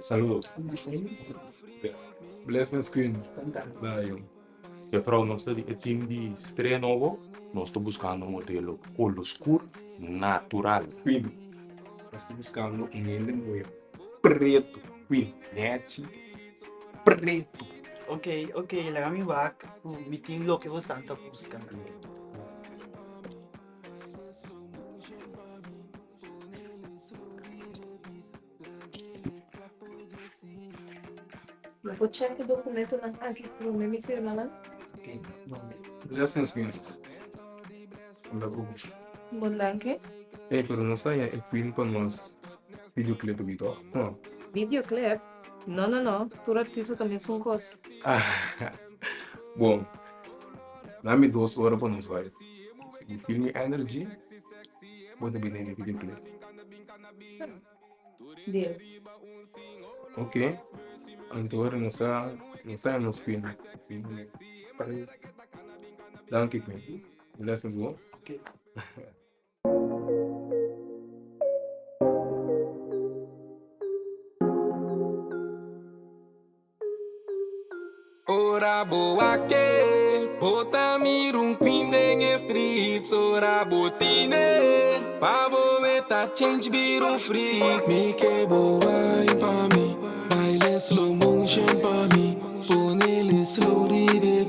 Saludos. Blessings, Queen. Dayo. Pero nós estamos em time de estreia novo, nós estamos buscando um modelo cor escuro, natural. Queen, nós estamos buscando um ele preto. Queen, net, preto. Ok, let me back. Meeting lo que você está buscando. Vou check o documento na aqui pro meu me firma lá. Blessings, Queen. Bom, danke. Pero não sai é Queen para nós videoclipe Vitor. Videoclip? Não. Por artista também são coisas. Bom, dá-me 2 horas para nós vai. O filme Energy, pode vir em videoclipe. Deal. Ok? Então agora não sai nos filmes. Danke, Queen. Blessings, bom? Ok. Ora boa que bota mirum queen streets ora botine pavo meta change birum freak me que boa pa mim baile slow motion pa mim ponele slow baby